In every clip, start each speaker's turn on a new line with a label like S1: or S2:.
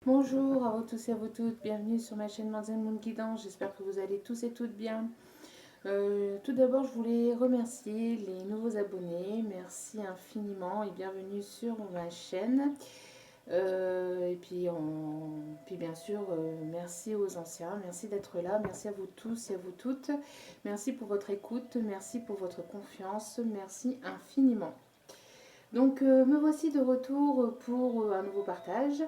S1: Bonjour à vous tous et à vous toutes, bienvenue sur ma chaîne Manzen Monde Guidance, j'espère que vous allez tous et toutes bien. Tout d'abord, je voulais remercier les nouveaux abonnés, merci infiniment et bienvenue sur ma chaîne. Puis bien sûr, merci aux anciens, merci d'être là, merci à vous tous et à vous toutes, merci pour votre écoute, merci pour votre confiance, merci infiniment. Donc me voici de retour pour un nouveau partage.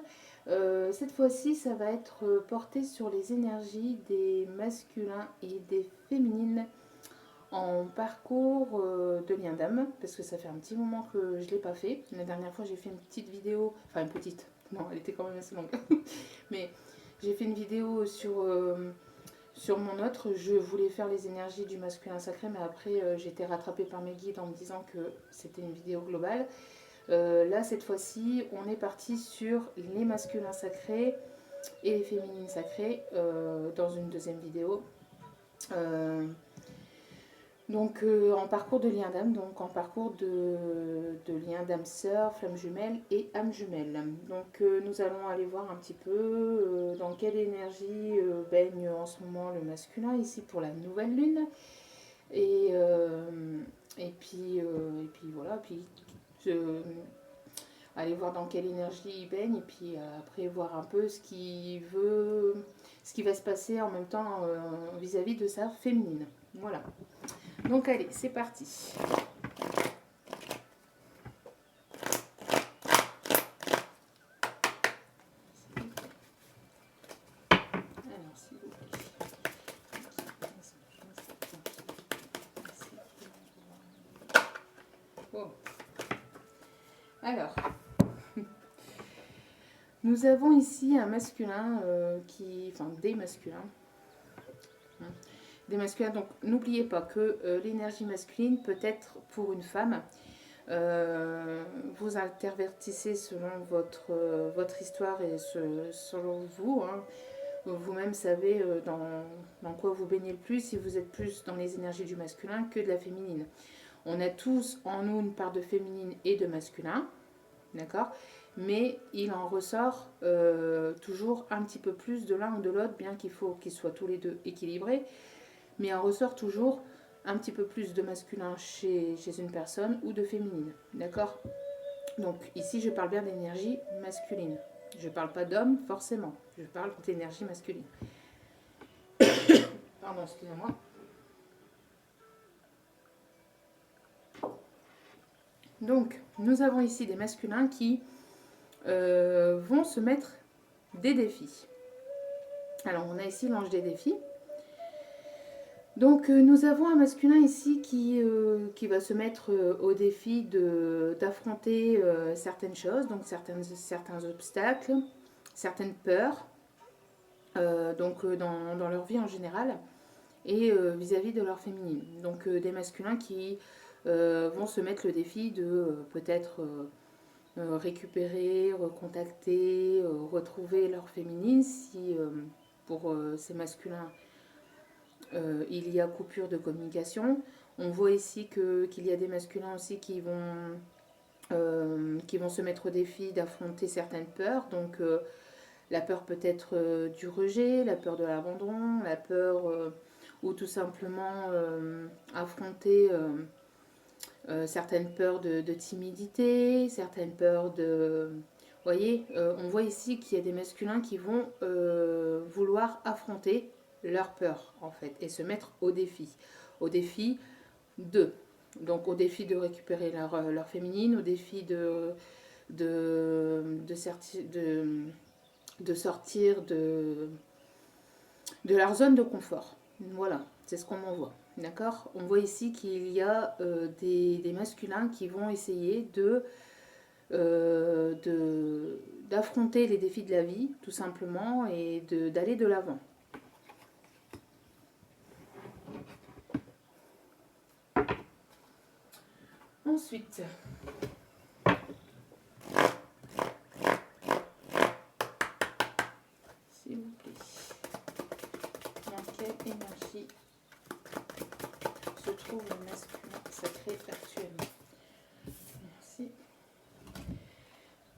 S1: Cette fois-ci, ça va être porté sur les énergies des masculins et des féminines en parcours de lien d'âme, parce que ça fait un petit moment que je ne l'ai pas fait. La dernière fois, j'ai fait une petite vidéo, enfin une petite, non, elle était quand même assez longue, mais j'ai fait une vidéo sur mon autre. Je voulais faire les énergies du masculin sacré, mais après, j'ai été rattrapée par mes guides en me disant que c'était une vidéo globale. Là, cette fois-ci, on est parti sur les masculins sacrés et les féminines sacrées dans une deuxième vidéo. Euh, en parcours de lien d'âme, donc en parcours de lien d'âme sœur, flamme jumelle et âme jumelle. Donc nous allons aller voir un petit peu dans quelle énergie baigne en ce moment le masculin ici pour la nouvelle lune. Et, euh, et puis voilà, puis je, aller voir dans quelle énergie il baigne et puis après voir un peu ce qu'il veut, ce qui va se passer en même temps vis-à-vis de sa féminine. Voilà. Donc allez, c'est parti. Alors, s'il vous plaît. Bon. Alors, nous avons ici un masculin enfin des masculins. Des masculins. Donc n'oubliez pas que l'énergie masculine peut être pour une femme. Vous intervertissez selon votre histoire et selon vous. Hein. Vous-même savez dans quoi vous baignez le plus, si vous êtes plus dans les énergies du masculin que de la féminine. On a tous en nous une part de féminine et de masculin, d'accord? Mais il en ressort toujours un petit peu plus de l'un ou de l'autre, bien qu'il faut qu'ils soient tous les deux équilibrés. Mais il en ressort toujours un petit peu plus de masculin chez une personne ou de féminine, d'accord? Donc ici, je parle bien d'énergie masculine. Je ne parle pas d'homme forcément, je parle d'énergie masculine. Pardon, excusez-moi. Donc, nous avons ici des masculins qui vont se mettre des défis. Alors, on a ici l'ange des défis. Donc, nous avons un masculin ici qui va se mettre au défi d'affronter certaines choses, donc certains obstacles, certaines peurs, dans leur vie en général, et vis-à-vis de leur féminine. Donc, des masculins qui vont se mettre le défi de peut-être récupérer, recontacter, retrouver leur féminine si pour ces masculins il y a coupure de communication. On voit ici qu'il y a des masculins aussi qui vont se mettre au défi d'affronter certaines peurs. Donc la peur peut être du rejet, la peur de l'abandon, la peur ou tout simplement affronter certaines peurs de timidité, certaines peurs de... Vous voyez, on voit ici qu'il y a des masculins qui vont vouloir affronter leur peur, en fait, et se mettre au défi. Au défi de... Donc au défi de récupérer leur féminine, au défi de sortir de leur zone de confort. Voilà, c'est ce qu'on en voit. D'accord? On voit ici qu'il y a des masculins qui vont essayer d'affronter les défis de la vie, tout simplement, et d'aller de l'avant. Ensuite, s'il vous plaît, dans quelle énergie se trouve le masculin sacré actuellement? Merci.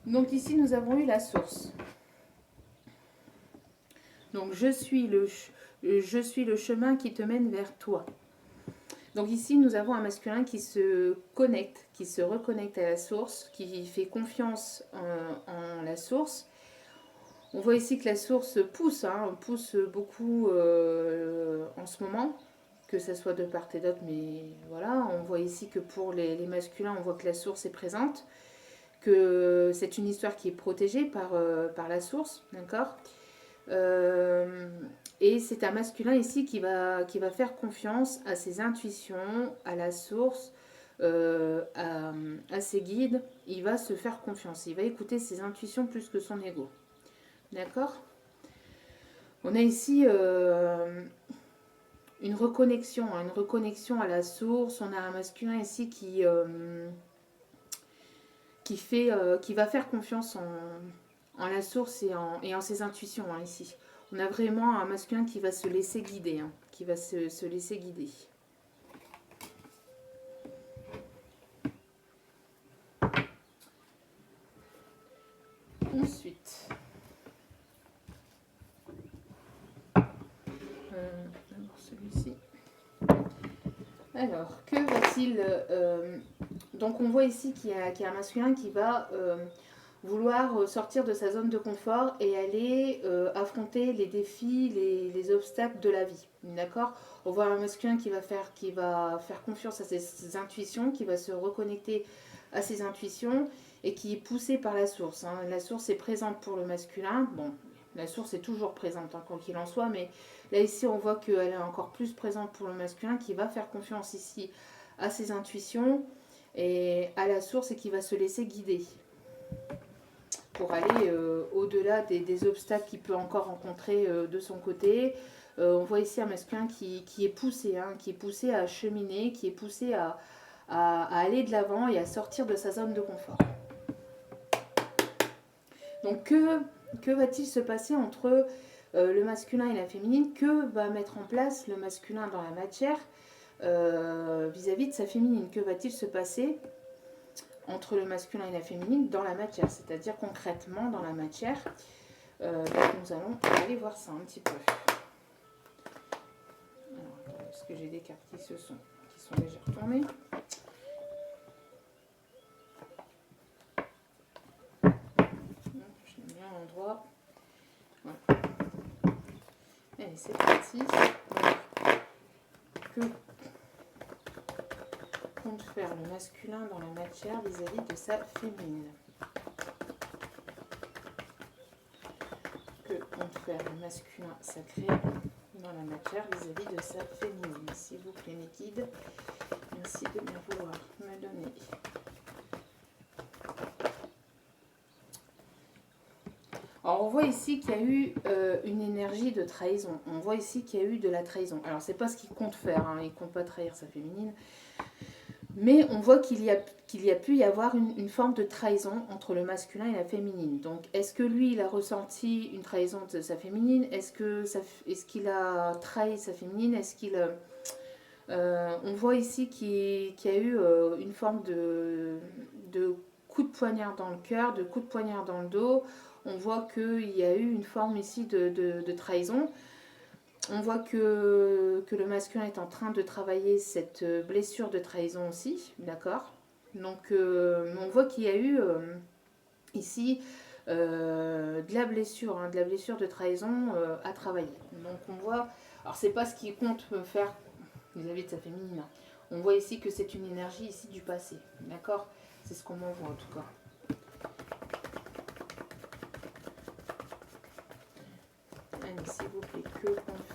S1: Donc ici, nous avons eu la source. Donc, je suis le chemin qui te mène vers toi. Donc ici, nous avons un masculin qui se connecte, qui se reconnecte à la source, qui fait confiance en la source. On voit ici que la source pousse, hein, pousse beaucoup en ce moment, que ce soit de part et d'autre, mais voilà, on voit ici que pour les masculins, on voit que la source est présente, que c'est une histoire qui est protégée par la source, d'accord. Et c'est un masculin ici qui va faire confiance à ses intuitions, à la source, à ses guides. Il va se faire confiance, il va écouter ses intuitions plus que son ego. D'accord. On a ici une reconnexion à la source. On a un masculin ici qui va faire confiance en la source et en ses intuitions, hein, ici. On a vraiment un masculin qui va se laisser guider, hein, qui va se laisser guider. Ensuite, d'abord celui-ci. Alors, que va-t-il donc on voit ici qu'il y a un masculin qui va vouloir sortir de sa zone de confort et aller affronter les défis, les obstacles de la vie. D'accord. On voit un masculin qui va faire confiance à ses intuitions, qui va se reconnecter à ses intuitions et qui est poussé par la source. Hein. La source est présente pour le masculin. Bon, la source est toujours présente, hein, quoi qu'il en soit, mais là ici on voit qu'elle est encore plus présente pour le masculin qui va faire confiance ici à ses intuitions et à la source et qui va se laisser guider pour aller au-delà des obstacles qu'il peut encore rencontrer de son côté. On voit ici un masculin qui est poussé, hein, qui est poussé à cheminer, qui est poussé à aller de l'avant et à sortir de sa zone de confort. Donc que va-t-il se passer entre le masculin et la féminine? Que va mettre en place le masculin dans la matière vis-à-vis de sa féminine? Que va-t-il se passer entre le masculin et la féminine dans la matière, c'est-à-dire concrètement dans la matière. Donc nous allons aller voir ça un petit peu. Alors, est-ce que j'ai des cartes qui sont déjà retournées? Je l'ai mis à l'endroit. Voilà. Allez, c'est parti. Que compte faire le masculin dans la matière vis-à-vis de sa féminine? Que compte faire le masculin sacré dans la matière vis-à-vis de sa féminine? S'il vous plaît, mes guides, merci de bien vouloir me donner. Alors on voit ici qu'il y a eu une énergie de trahison. On voit ici qu'il y a eu de la trahison. Alors c'est pas ce qu'il compte faire, hein. Il ne compte pas trahir sa féminine. Mais on voit qu'il y a pu y avoir une forme de trahison entre le masculin et la féminine. Donc est-ce que lui il a ressenti une trahison de sa féminine? Est-ce qu'il a trahi sa féminine? On voit ici qu'il y a eu une forme de coup de poignard dans le cœur, de coup de poignard dans le dos. On voit qu'il y a eu une forme ici de trahison. On voit que le masculin est en train de travailler cette blessure de trahison aussi, d'accord. Donc on voit qu'il y a eu ici de la blessure, hein, de trahison à travailler. Donc on voit, alors c'est pas ce qu'il compte faire vis-à-vis de sa féminine. On voit ici que c'est une énergie ici du passé, d'accord. C'est ce qu'on m'envoie en tout cas. Allez, s'il vous plaît, que compte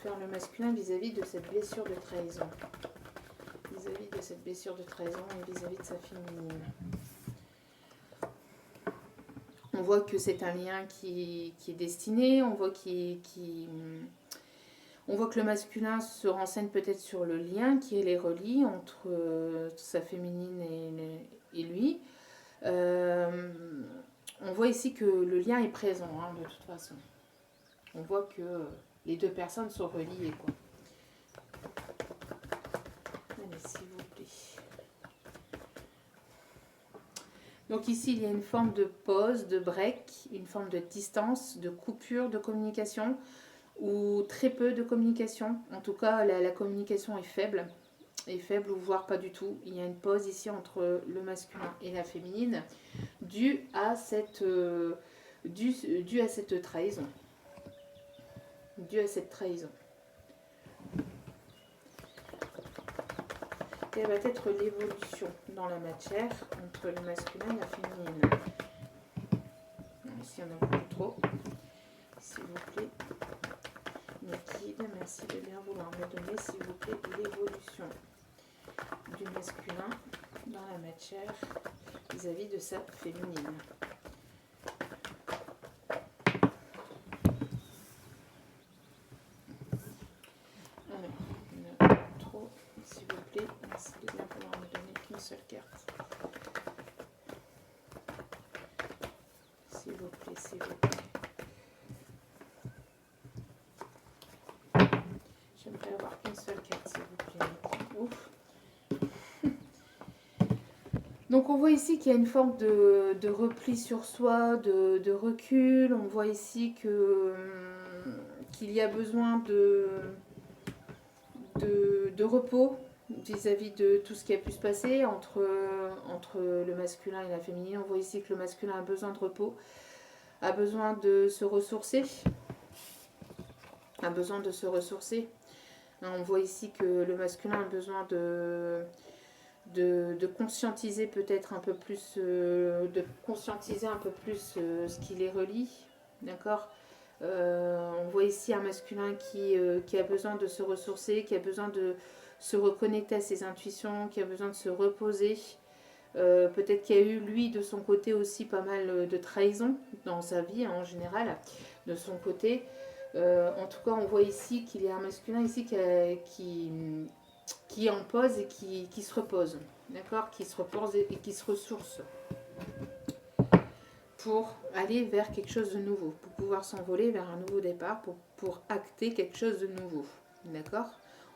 S1: faire le masculin vis-à-vis de cette blessure de trahison? Vis-à-vis de cette blessure de trahison et vis-à-vis de sa féminine. On voit que c'est un lien qui est destiné, on voit on voit que le masculin se renseigne peut-être sur le lien qui les relie entre sa féminine et lui. On voit ici que le lien est présent, hein, de toute façon. On voit que les deux personnes sont reliées, quoi. Allez, s'il vous plaît. Donc ici, il y a une forme de pause, de break, une forme de distance, de coupure de communication ou très peu de communication. En tout cas, la communication est faible ou voire pas du tout. Il y a une pause ici entre le masculin et la féminine due à cette, due à cette trahison. Due à cette trahison. Quelle va être l'évolution dans la matière entre le masculin et la féminine? Ici, on a beaucoup trop. S'il vous plaît, mes guides, merci de bien vouloir me donner, s'il vous plaît, l'évolution du masculin dans la matière vis-à-vis de sa féminine. Alors, on a trop, s'il vous plaît, merci de bien vouloir me donner qu'une seule carte. S'il vous plaît, s'il vous plaît. J'aimerais avoir qu'une seule carte, s'il vous plaît. Ouf. Donc on voit ici qu'il y a une forme de repli sur soi, de recul. On voit ici qu'il y a besoin de repos vis-à-vis de tout ce qui a pu se passer entre le masculin et la féminine. On voit ici que le masculin a besoin de repos, a besoin de se ressourcer, On voit ici que le masculin a besoin de conscientiser peut-être un peu plus, ce qui les relie, d'accord. On voit ici un masculin qui a besoin de se ressourcer, qui a besoin de se reconnecter à ses intuitions, qui a besoin de se reposer. Peut-être qu'il y a eu lui de son côté aussi pas mal de trahison dans sa vie en général, de son côté. En tout cas, on voit ici qu'il y a un masculin ici qui est en pause et qui se repose, d'accord, qui se repose et qui se ressource pour aller vers quelque chose de nouveau, pour pouvoir s'envoler vers un nouveau départ, pour acter quelque chose de nouveau, d'accord.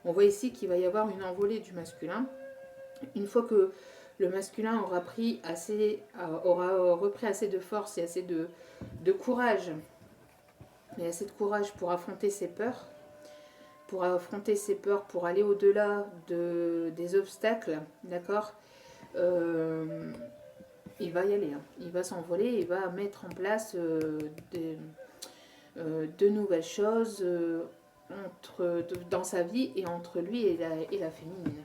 S1: On voit ici qu'il va y avoir une envolée du masculin. Une fois que le masculin aura repris assez de force et assez de courage, et assez de courage pour affronter ses peurs, pour aller au-delà des obstacles, d'accord. Il va y aller, il va s'envoler, il va mettre en place de nouvelles choses dans sa vie et entre lui et la féminine.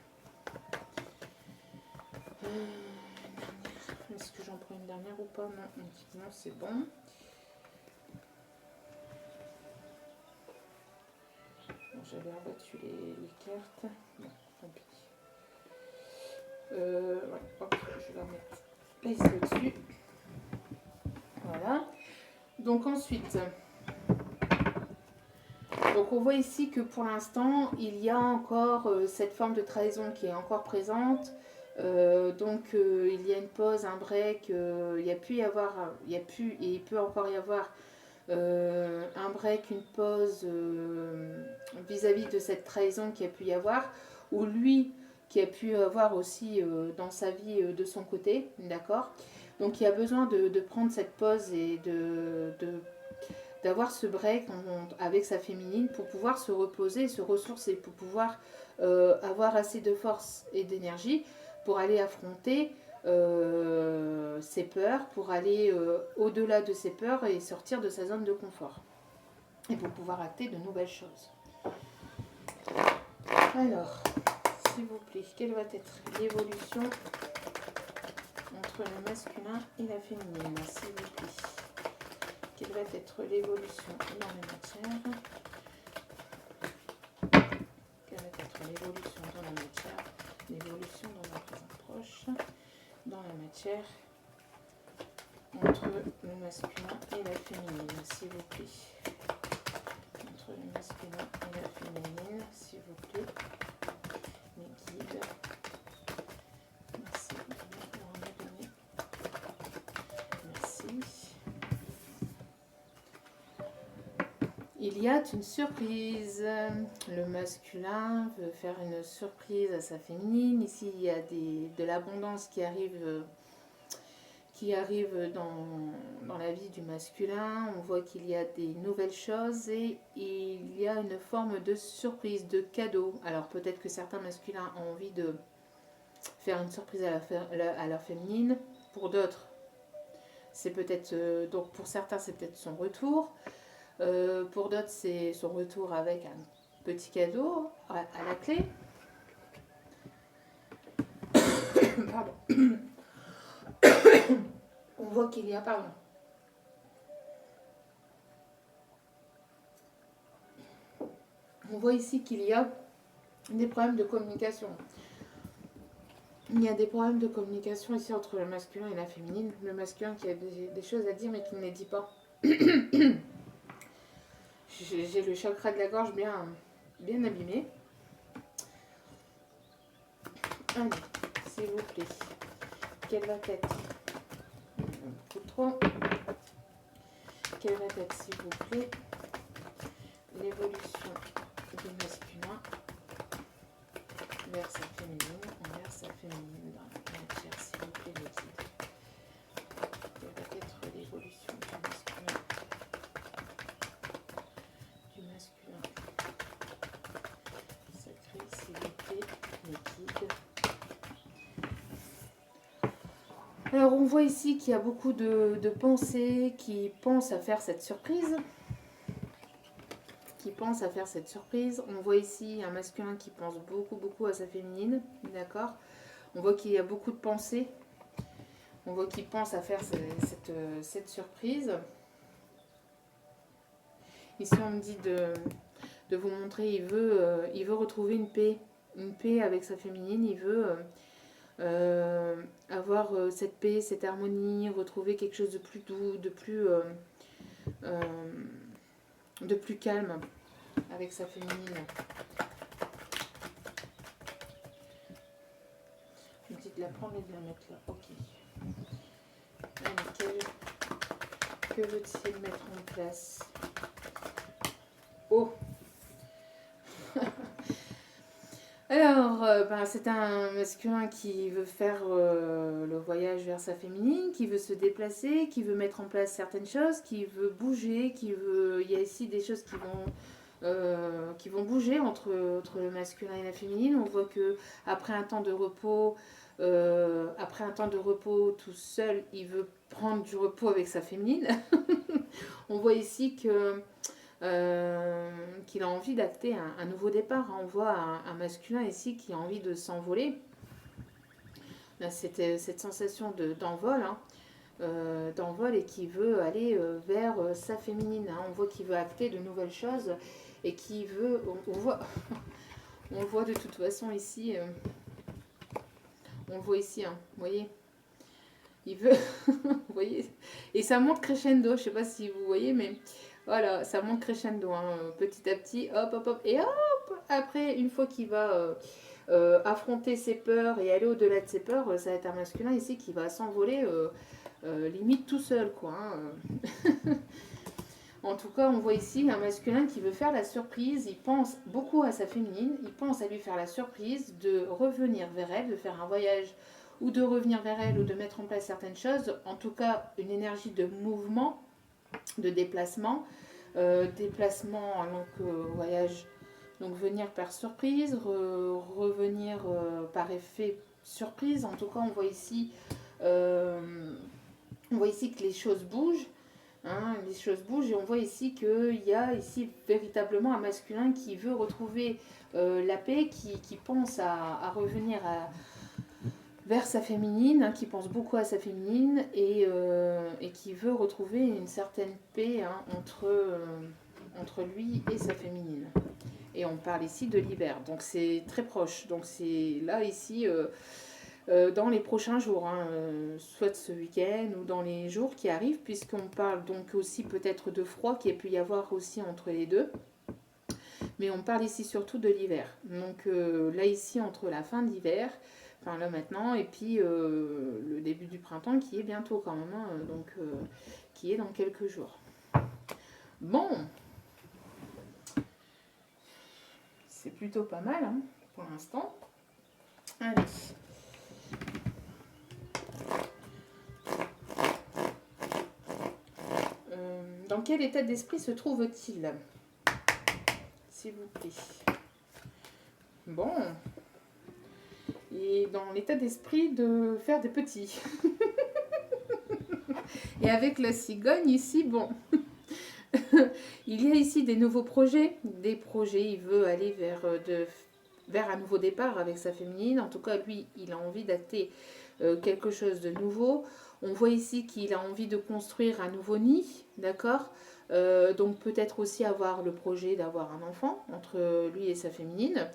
S1: Est-ce que j'en prends une dernière ou pas? Non, c'est bon. J'avais rabattu les cartes. Bon, tant pis. Ouais, hop, je vais la mettre ici au-dessus. Voilà. Donc ensuite, on voit ici que pour l'instant, il y a encore cette forme de trahison qui est encore présente. Il y a une pause, un break. Il peut encore y avoir un break, une pause vis-à-vis de cette trahison qui a pu y avoir, ou lui qui a pu avoir aussi dans sa vie de son côté, d'accord. Donc il y a besoin de prendre cette pause et d'avoir ce break avec sa féminine pour pouvoir se reposer, se ressourcer, pour pouvoir avoir assez de force et d'énergie pour aller affronter ses peurs, pour aller au-delà de ses peurs et sortir de sa zone de confort. Et pour pouvoir acter de nouvelles choses. Alors, s'il vous plaît, quelle va être l'évolution entre le masculin et la féminine, s'il vous plaît? Quelle va être l'évolution dans la matière? Quelle va être l'évolution dans la matière? L'évolution dans un présent proche, dans la matière, entre le masculin et la féminine, s'il vous plaît. Entre le masculin et la féminine, s'il vous plaît. Mes guides. Merci de pouvoir me donner. Merci. Il y a une surprise. Le masculin veut faire une surprise à sa féminine. Ici, il y a de l'abondance qui arrive qui arrive dans la vie du masculin. On voit qu'il y a des nouvelles choses et il y a une forme de surprise, de cadeau. Alors peut-être que certains masculins ont envie de faire une surprise à leur féminine. Pour d'autres, c'est peut-être, donc pour certains, c'est peut-être son retour. Pour d'autres, c'est son retour avec un petit cadeau à la clé. Pardon. On voit qu'il y a, pardon. On voit ici qu'il y a des problèmes de communication. Il y a des problèmes de communication ici entre le masculin et la féminine. Le masculin qui a des choses à dire mais qui ne les dit pas. J'ai le chakra de la gorge bien abîmé. Allez, s'il vous plaît. Quelle va être beaucoup trop. Quelle va être, s'il vous plaît, l'évolution du masculin vers sa féminine, envers sa féminine dans la matière, s'il vous plaît, les guides. Quelle va être l'évolution du masculin sacré, s'il vous plaît, les guides. Alors on voit ici qu'il y a beaucoup de pensées qui pensent à faire cette surprise. On voit ici un masculin qui pense beaucoup à sa féminine, d'accord. On voit qu'il y a beaucoup de pensées. On voit qu'il pense à faire cette surprise. Ici on me dit de vous montrer, il veut retrouver une paix avec sa féminine, il veut avoir cette paix, cette harmonie, retrouver quelque chose de plus doux, de plus calme avec sa féminine. Je me dis de la prendre et de la mettre là. Ok. Allez, que veut-il mettre en place? Oh. Alors, c'est un masculin qui veut faire le voyage vers sa féminine, qui veut se déplacer, qui veut mettre en place certaines choses, qui veut bouger, il y a ici des choses qui vont bouger entre le masculin et la féminine. On voit que après un temps de repos tout seul, il veut prendre du repos avec sa féminine. On voit ici que qu'il a envie d'acter un nouveau départ. On voit un masculin ici qui a envie de s'envoler. Là, cette sensation d'envol, d'envol, et qui veut aller vers sa féminine. On voit qu'il veut acter de nouvelles choses et qui veut... On voit de toute façon ici... on le voit ici, vous voyez. Il veut... vous voyez. Et ça monte crescendo, je ne sais pas si vous voyez, mais... Voilà, ça monte crescendo, petit à petit, hop, et hop, après, une fois qu'il va affronter ses peurs et aller au-delà de ses peurs, ça va être un masculin ici qui va s'envoler limite tout seul, quoi. En tout cas, on voit ici un masculin qui veut faire la surprise, il pense beaucoup à sa féminine, il pense à lui faire la surprise de revenir vers elle, de faire un voyage ou de revenir vers elle ou de mettre en place certaines choses, en tout cas une énergie de mouvement, de déplacement, donc voyage, donc venir par surprise, revenir par effet surprise. En tout cas, on voit ici que les choses bougent, et on voit ici qu'il y a ici véritablement un masculin qui veut retrouver la paix, qui pense à revenir vers sa féminine, qui pense beaucoup à sa féminine et qui veut retrouver une certaine paix entre lui et sa féminine. Et on parle ici de l'hiver, donc c'est très proche. Donc c'est là ici dans les prochains jours, soit ce week-end ou dans les jours qui arrivent, puisqu'on parle donc aussi peut-être de froid qu'il y a pu y avoir aussi entre les deux. Mais on parle ici surtout de l'hiver. Donc là ici entre la fin de l'hiver, enfin là maintenant, et puis le début du printemps qui est bientôt quand même, qui est dans quelques jours. Bon, c'est plutôt pas mal pour l'instant. Allez. Dans quel état d'esprit se trouve-t-il? S'il vous plaît. Bon. Et dans l'état d'esprit de faire des petits. Et avec la cigogne ici, bon. Il y a ici des nouveaux projets. Il veut aller vers un nouveau départ avec sa féminine. En tout cas, lui, il a envie d'acter quelque chose de nouveau. On voit ici qu'il a envie de construire un nouveau nid, d'accord? Donc peut-être aussi avoir le projet d'avoir un enfant entre lui et sa féminine.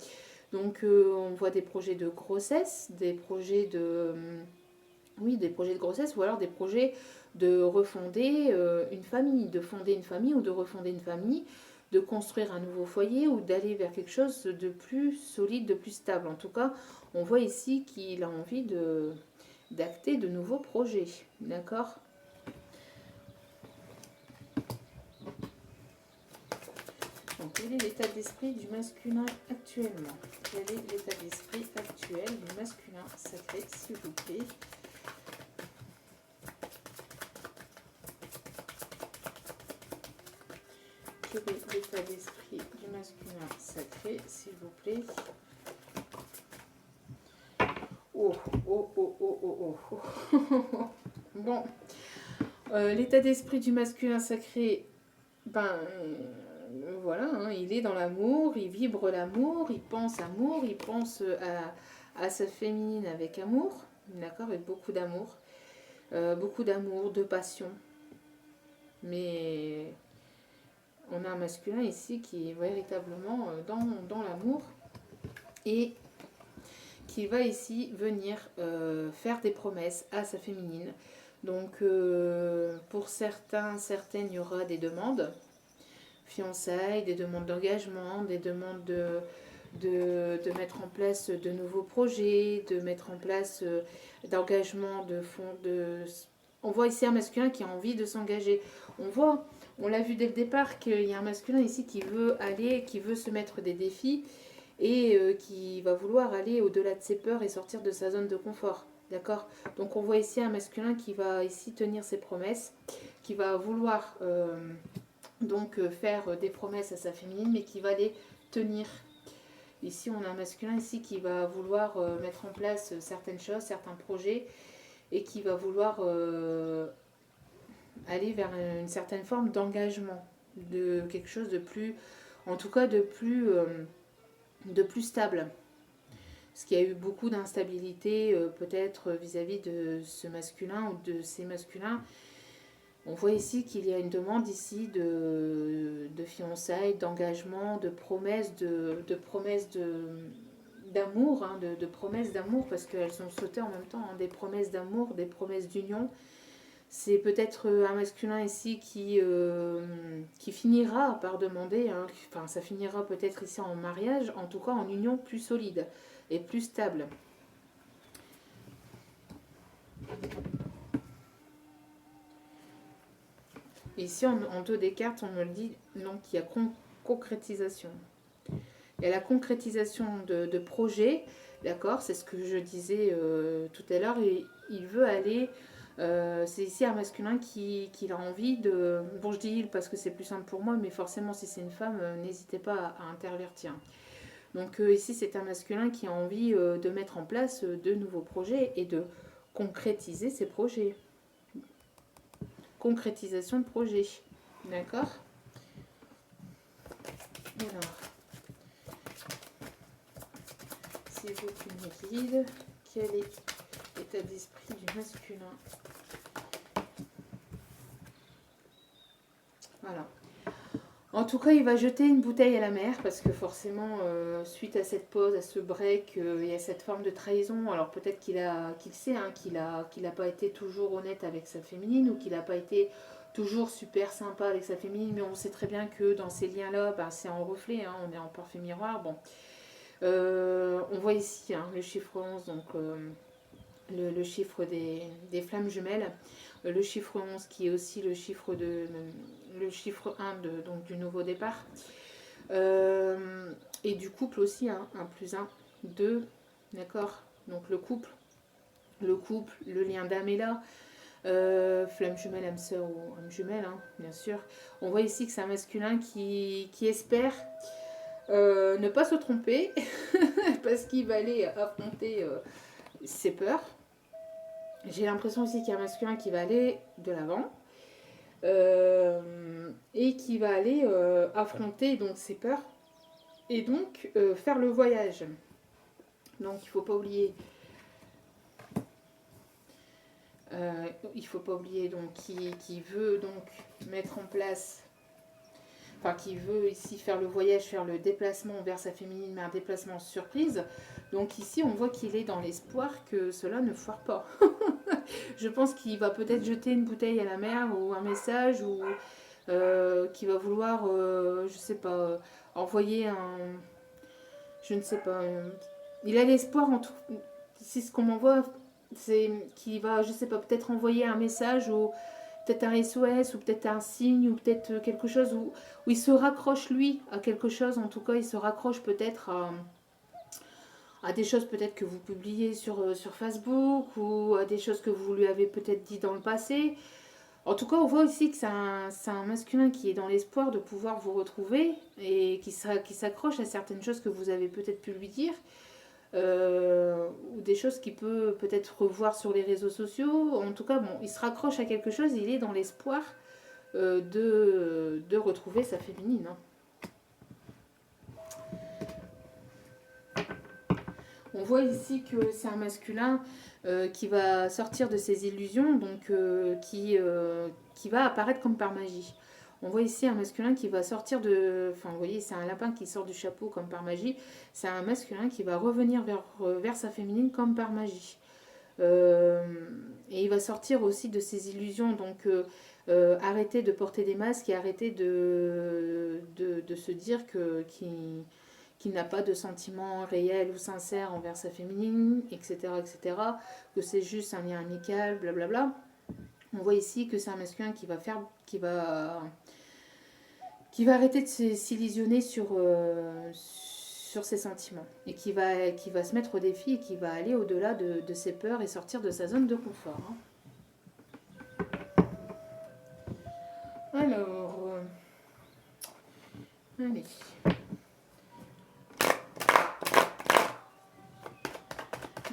S1: Donc on voit des projets de grossesse, des projets de... oui, des projets de grossesse ou alors des projets de refonder une famille, de fonder une famille ou de refonder une famille, de construire un nouveau foyer ou d'aller vers quelque chose de plus solide, de plus stable. En tout cas, on voit ici qu'il a envie d'acter de nouveaux projets. D'accord? Donc, quel est l'état d'esprit du masculin actuellement? Quel est l'état d'esprit actuel du masculin sacré, s'il vous plaît? Quel est l'état d'esprit du masculin sacré, s'il vous plaît? Oh, oh, oh, oh, oh, oh. Bon. L'état d'esprit du masculin sacré, ben... voilà, hein, il est dans l'amour, il vibre l'amour, il pense à sa féminine avec amour, d'accord, avec beaucoup d'amour, de passion. Mais on a un masculin ici qui est véritablement dans l'amour et qui va ici venir faire des promesses à sa féminine. Donc pour certaines, il y aura des demandes, fiançailles, des demandes d'engagement, des demandes de mettre en place de nouveaux projets, de mettre en place d'engagement, de fonds. On voit ici un masculin qui a envie de s'engager. On l'a vu dès le départ qu'il y a un masculin ici qui veut se mettre des défis et qui va vouloir aller au-delà de ses peurs et sortir de sa zone de confort. D'accord? Donc on voit ici un masculin qui va ici tenir ses promesses, qui va vouloir faire des promesses à sa féminine, mais qui va les tenir. Ici, on a un masculin ici qui va vouloir mettre en place certaines choses, certains projets, et qui va vouloir aller vers une certaine forme d'engagement, de quelque chose de plus, en tout cas de plus stable. Parce qu'il y a eu beaucoup d'instabilité peut-être vis-à-vis de ce masculin ou de ces masculins. On voit ici qu'il y a une demande ici de fiançailles, d'engagement, de promesses, d'amour, hein, de promesses d'amour, parce qu'elles sont sautées en même temps, hein, des promesses d'amour, des promesses d'union. C'est peut-être un masculin ici qui finira par demander, hein, enfin ça finira peut-être ici en mariage, en tout cas en union plus solide et plus stable. Ici en dos des cartes, on me le dit, donc il y a concrétisation. Il y a la concrétisation de projets, d'accord, c'est ce que je disais tout à l'heure, il veut aller... c'est ici un masculin qui a envie de... Bon, je dis il parce que c'est plus simple pour moi, mais forcément, si c'est une femme, n'hésitez pas à intervertir. Donc ici, c'est un masculin qui a envie de mettre en place de nouveaux projets et de concrétiser ses projets. Concrétisation de projet. D'accord? Alors, s'il vous plaît, me guide, quel est l'état d'esprit du masculin? Voilà. En tout cas, il va jeter une bouteille à la mer parce que forcément, suite à cette pause, à ce break, il y a cette forme de trahison. Alors peut-être qu'il sait hein, qu'il a pas été toujours honnête avec sa féminine ou qu'il n'a pas été toujours super sympa avec sa féminine, mais on sait très bien que dans ces liens-là, ben, c'est en reflet, hein, on est en parfait miroir. Bon. On voit ici hein, le chiffre 11, donc le chiffre des flammes jumelles. Le chiffre 11 qui est aussi le chiffre 1 donc du nouveau départ. Et du couple aussi, hein, 1 plus 1, 2, d'accord? Donc le couple, le lien d'âme est là. Flamme jumelle, âme sœur ou âme jumelle, hein, bien sûr. On voit ici que c'est un masculin qui espère ne pas se tromper parce qu'il va aller affronter ses peurs. J'ai l'impression aussi qu'il y a un masculin qui va aller de l'avant et qui va aller affronter donc ses peurs et donc faire le voyage. Donc il ne faut pas oublier donc qui veut donc mettre en place, enfin qui veut ici faire le voyage, faire le déplacement vers sa féminine, mais un déplacement surprise. Donc ici on voit qu'il est dans l'espoir que cela ne foire pas. Je pense qu'il va peut-être jeter une bouteille à la mer ou un message ou qu'il va vouloir, je sais pas, envoyer un, je ne sais pas, il a l'espoir en tout, c'est ce qu'on m'envoie, c'est qu'il va, je sais pas, peut-être envoyer un message ou peut-être un SOS ou peut-être un signe ou peut-être quelque chose où il se raccroche lui à quelque chose. En tout cas, il se raccroche peut-être à des choses peut-être que vous publiez sur Facebook ou à des choses que vous lui avez peut-être dit dans le passé. En tout cas, on voit aussi que c'est un masculin qui est dans l'espoir de pouvoir vous retrouver et qui s'accroche à certaines choses que vous avez peut-être pu lui dire. Ou des choses qu'il peut peut-être revoir sur les réseaux sociaux. En tout cas, bon, il se raccroche à quelque chose, il est dans l'espoir de retrouver sa féminine. Hein. On voit ici que c'est un masculin qui va sortir de ses illusions, donc qui va apparaître comme par magie. On voit ici un masculin qui va sortir de... Enfin, vous voyez, c'est un lapin qui sort du chapeau comme par magie. C'est un masculin qui va revenir vers sa féminine comme par magie. Et il va sortir aussi de ses illusions, donc arrêter de porter des masques et arrêter de se dire qu'il n'a pas de sentiments réels ou sincères envers sa féminine, etc., etc., que c'est juste un lien amical, blablabla. On voit ici que c'est un masculin qui va arrêter de s'illusionner sur ses sentiments et qui va se mettre au défi et qui va aller au-delà de ses peurs et sortir de sa zone de confort. Hein. Alors, allez.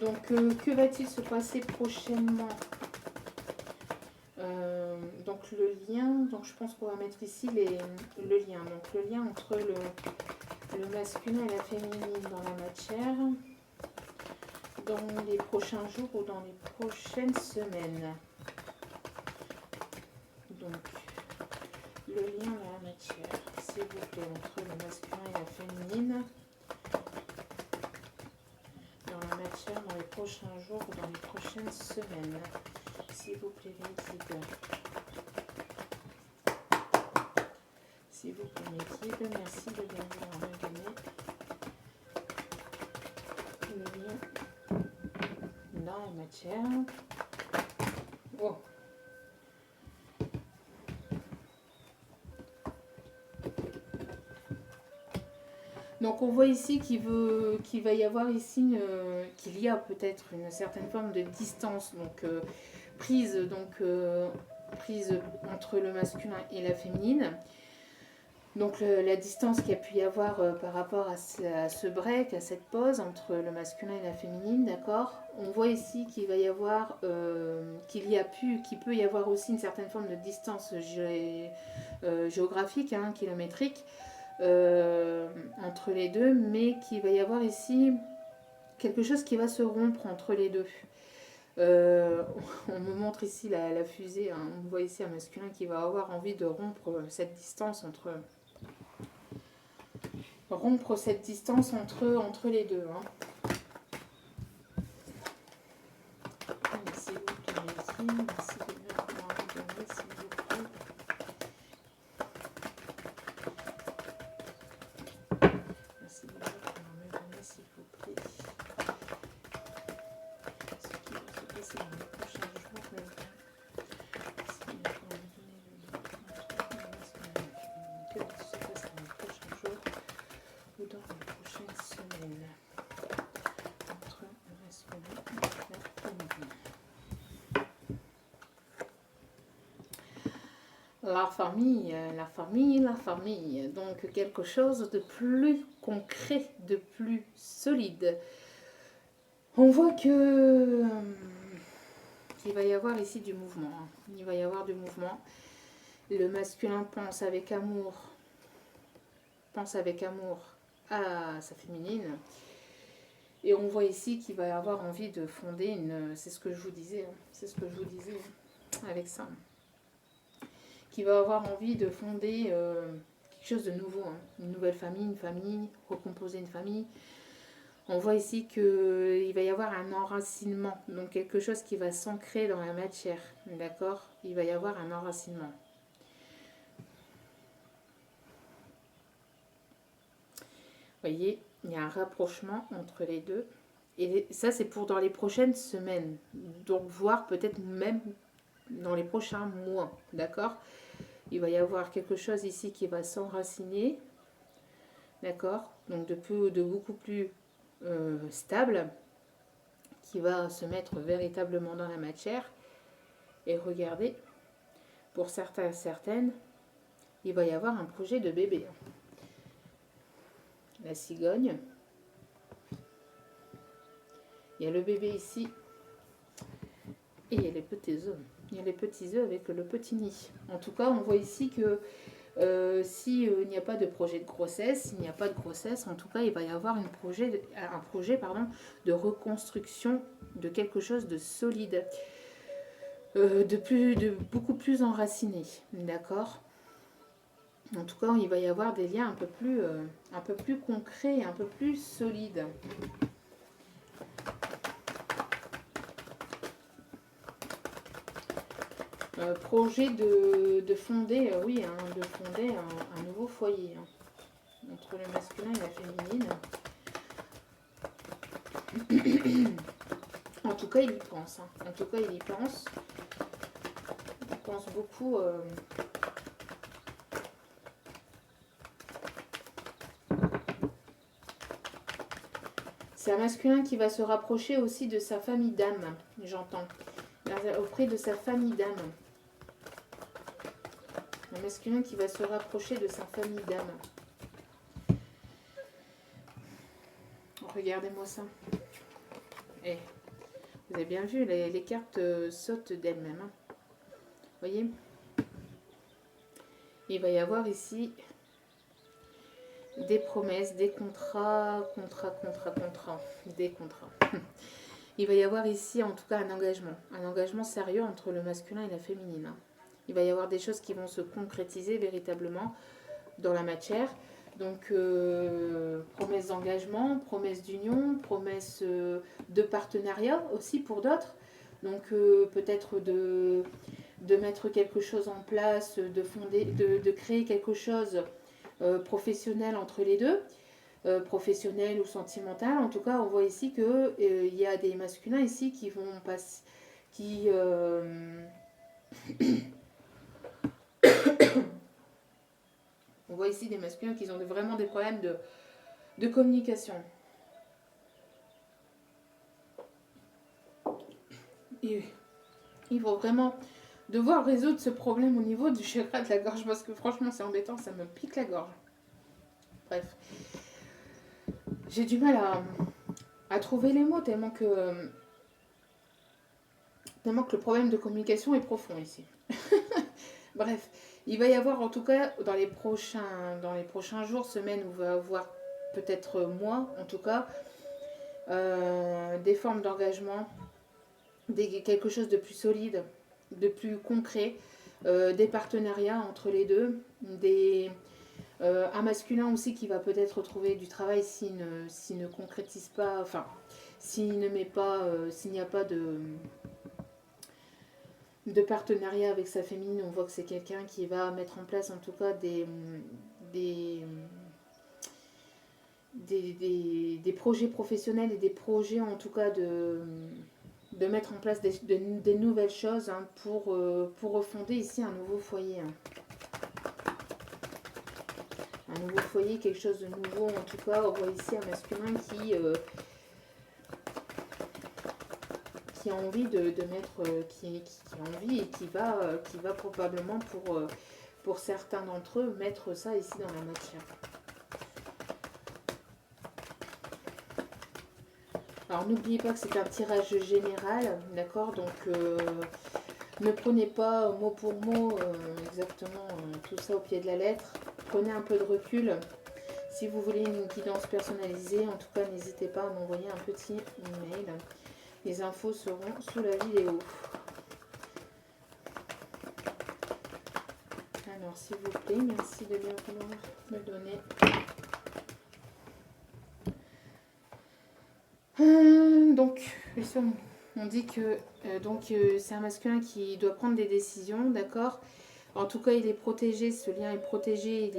S1: Donc, que va-t-il se passer prochainement? Donc le lien, donc je pense qu'on va mettre ici le lien. Donc le lien entre le masculin et la féminine dans la matière, dans les prochains jours ou dans les prochaines semaines. Donc le lien dans la matière, s'il vous plaît, entre le masculin et la féminine. Dans la matière, dans les prochains jours ou dans les prochaines semaines. S'il vous plaît, les guides. S'il vous plaît, mes guides, merci de bien vouloir me donner le lien dans la matière. Oh. Donc on voit ici qu'il va y avoir ici qu'il y a peut-être une certaine forme de distance, donc prise entre le masculin et la féminine. Donc la distance qu'il y a pu y avoir par rapport à ce break, à cette pause entre le masculin et la féminine, d'accord. On voit ici qu'il va y avoir, qu'il peut y avoir aussi une certaine forme de distance géographique, hein, kilométrique, entre les deux, mais qu'il va y avoir ici quelque chose qui va se rompre entre les deux. On me montre ici la fusée, hein. On voit ici un masculin qui va avoir envie de rompre cette distance entre les deux. Hein. Merci beaucoup, merci de bien pouvoir me donner, s'il vous plaît. Merci de bien pouvoir me donner, s'il vous plaît. Ce qui va se passer dans les prochains jours, merci de bien pouvoir me donner le lien entre le masculin et la féminine. Que va se passer dans les prochains jours ou dans les prochaines semaines? la famille, la famille, la famille. Donc quelque chose de plus concret, de plus solide. On voit que qu'il va y avoir ici du mouvement. Il va y avoir du mouvement. Le masculin pense avec amour à sa féminine. Et on voit ici qu'il va avoir envie de fonder une... C'est ce que je vous disais, c'est ce que je vous disais avec ça. Qu'il va avoir envie de fonder quelque chose de nouveau. Une nouvelle famille, recomposer une famille. On voit ici qu'il va y avoir un enracinement. Donc quelque chose qui va s'ancrer dans la matière. D'accord? Il va y avoir un enracinement. Vous voyez, il y a un rapprochement entre les deux. Et ça, c'est pour dans les prochaines semaines. Donc, voire peut-être même dans les prochains mois. D'accord? Il va y avoir quelque chose ici qui va s'enraciner. D'accord? Donc, de beaucoup plus stable. Qui va se mettre véritablement dans la matière. Et regardez, pour certains, certaines, il va y avoir un projet de bébé. La cigogne. Il y a le bébé ici. Et il y a les petits œufs. Il y a les petits œufs avec le petit nid. En tout cas, on voit ici que s'il n'y a pas de projet de grossesse, s'il n'y a pas de grossesse, en tout cas, il va y avoir un projet de reconstruction de quelque chose de solide, de beaucoup plus enraciné. D'accord? En tout cas, il va y avoir des liens un peu plus concrets, un peu plus solides. Projet de fonder, oui, de fonder un nouveau foyer entre le masculin et la féminine. En tout cas, il y pense. En tout cas, il y pense. Il pense beaucoup. C'est un masculin qui va se rapprocher aussi de sa famille d'âme, j'entends. Auprès de sa famille d'âme. Un masculin qui va se rapprocher de sa famille d'âme. Regardez-moi ça. Eh, vous avez bien vu, les cartes sautent d'elles-mêmes. Vous voyez? Il va y avoir ici des promesses, des contrats, des contrats. Il va y avoir ici en tout cas un engagement sérieux entre le masculin et la féminine. Il va y avoir des choses qui vont se concrétiser véritablement dans la matière. Donc, promesse d'engagement, promesse d'union, promesse de partenariat aussi pour d'autres. Donc, peut-être de mettre quelque chose en place, de créer quelque chose professionnel entre les deux, professionnel ou sentimental. En tout cas, on voit ici qu'il y a des masculins ici qui vont passer... On voit ici des masculins qui ont vraiment des problèmes de communication. Et ils vont vraiment devoir résoudre ce problème au niveau du chakra de la gorge parce que franchement c'est embêtant, ça me pique la gorge. Bref. J'ai du mal à trouver les mots tellement que le problème de communication est profond ici. Bref. Il va y avoir en tout cas dans les prochains jours, semaines, on va avoir peut-être mois en tout cas, des formes d'engagement, quelque chose de plus solide, de plus concret, des partenariats entre les deux, un masculin aussi qui va peut-être trouver du travail s'il ne concrétise pas, enfin, s'il n'y a pas de partenariat avec sa féminine. On voit que c'est quelqu'un qui va mettre en place en tout cas des projets professionnels et des projets en tout cas de mettre en place des nouvelles choses pour refonder ici un nouveau foyer. Un nouveau foyer, quelque chose de nouveau en tout cas. On voit ici un masculin qui a envie de mettre, qui a envie et qui va probablement pour certains d'entre eux mettre ça ici dans la matière. Alors n'oubliez pas que c'est un tirage général, d'accord, donc ne prenez pas mot pour mot exactement tout ça au pied de la lettre. Prenez un peu de recul. Si vous voulez une guidance personnalisée, en tout cas, n'hésitez pas à m'envoyer un petit email. Les infos seront sous la vidéo. Alors, s'il vous plaît, merci de bien vouloir me donner. Donc, on dit que c'est un masculin qui doit prendre des décisions, d'accord. En tout cas, il est protégé, ce lien est protégé,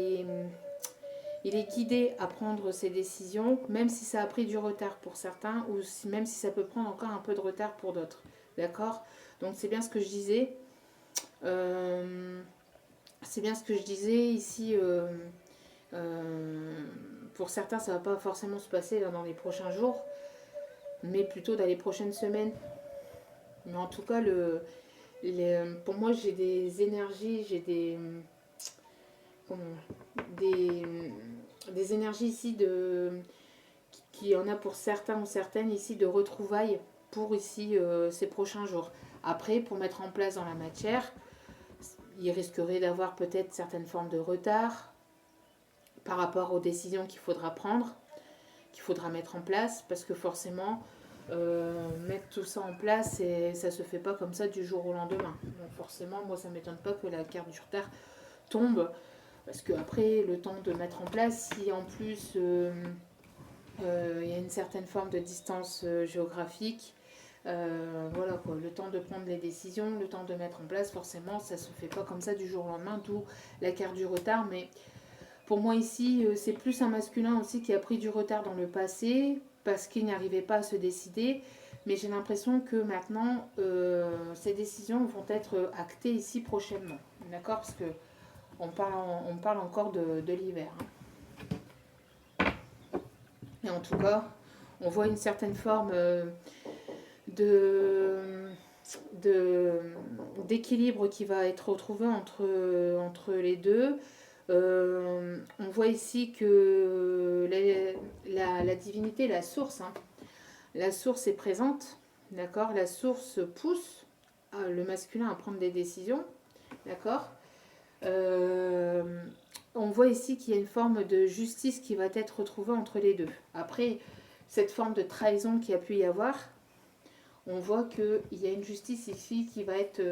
S1: il est guidé à prendre ses décisions, même si ça a pris du retard pour certains, ou même si ça peut prendre encore un peu de retard pour d'autres. D'accord? Donc c'est bien ce que je disais. C'est bien ce que je disais ici. Pour certains, ça ne va pas forcément se passer là, dans les prochains jours, mais plutôt dans les prochaines semaines. Mais en tout cas, pour moi, j'ai des énergies, j'ai des énergies ici qui en a pour certains ou certaines ici de retrouvailles pour ici ces prochains jours. Après, pour mettre en place dans la matière, il risquerait d'avoir peut-être certaines formes de retard par rapport aux décisions qu'il faudra prendre, qu'il faudra mettre en place, parce que forcément, mettre tout ça en place, et ça se fait pas comme ça du jour au lendemain. Donc forcément, moi, ça m'étonne pas que la carte du retard tombe, parce que après, le temps de mettre en place, si en plus il y a une certaine forme de distance géographique, voilà quoi, le temps de prendre les décisions, le temps de mettre en place, forcément, ça se fait pas comme ça du jour au lendemain, d'où la carte du retard. Mais pour moi ici, c'est plus un masculin aussi qui a pris du retard dans le passé parce qu'il n'arrivait pas à se décider. Mais j'ai l'impression que maintenant, ces décisions vont être actées ici prochainement. D'accord? Parce que on parle encore de l'hiver. Hein. Et en tout cas, on voit une certaine forme d'équilibre qui va être retrouvé entre les deux. On voit ici que la divinité, la source, hein, la source est présente, d'accord. La source pousse le masculin à prendre des décisions, d'accord. On voit ici qu'il y a une forme de justice qui va être retrouvée entre les deux. Après, cette forme de trahison qui a pu y avoir, on voit qu'il y a une justice ici qui va être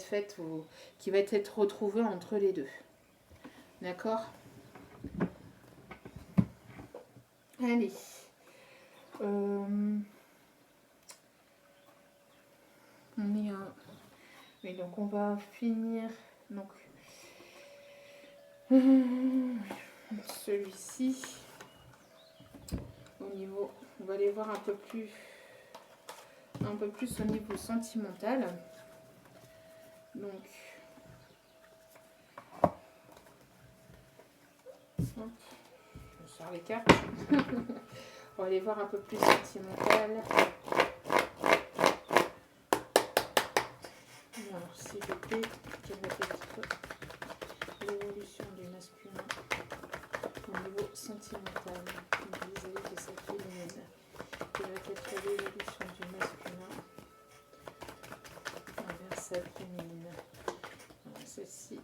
S1: faite, qui va être retrouvée entre les deux. D'accord? Allez. On est un... Oui, donc on va finir... Donc, celui-ci, au niveau... On va aller voir un peu plus au niveau sentimental. Donc, hop, je sors les cartes. On va aller voir un peu plus sentimental. Alors, s'il vous plaît, quelle va être l'évolution du masculin au niveau sentimental vis-à-vis de sa féminine? Quelle va être l'évolution du masculin envers sa féminine? Celle-ci.